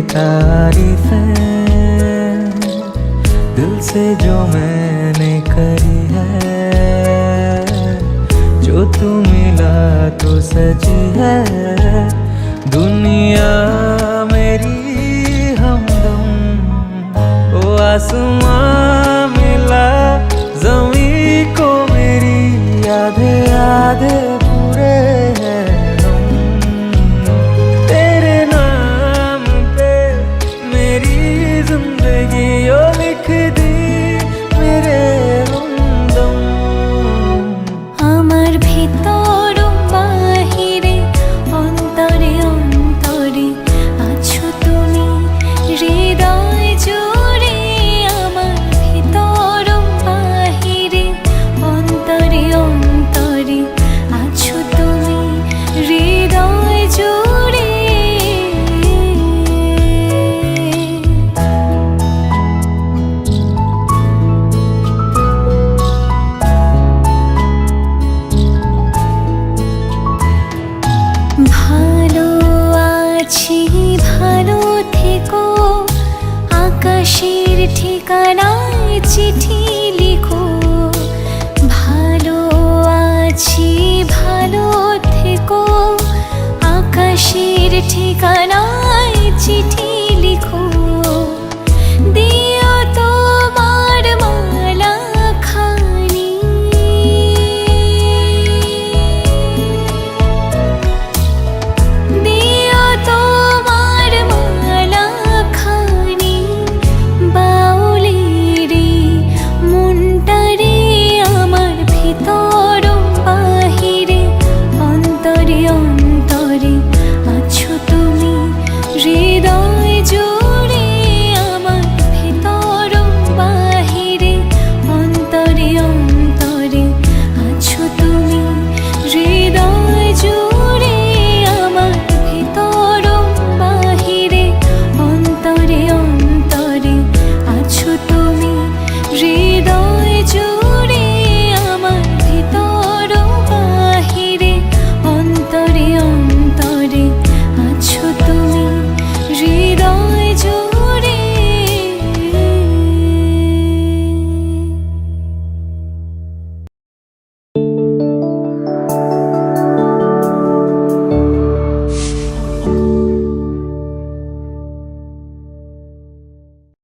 तारीफें दिल से जो मैंने करी है, जो तू मिला तो सची है दुनिया मेरी हमदम। ओ आसमां मिला ज़मीं को मेरी आधे आधे पूरे हैं हम। तेरे नाम पे मेरी जिंदगी ओ लिख दी मेरे हमदम। আমার ভিতর বাহিরে অন্তরে অন্তরে আছো তুমি হৃদয় জুড়ে। আমার ভিতর বাহিরে অন্তরে অন্তরে আছো তুমি হৃদয় জুড়ে। ভালো আছি ভালো থেকো, আকাশের ঠিকানায় চিঠি লিখো। ভালো আছি ভালো থেকো, আকাশের ঠিকানায় চিঠি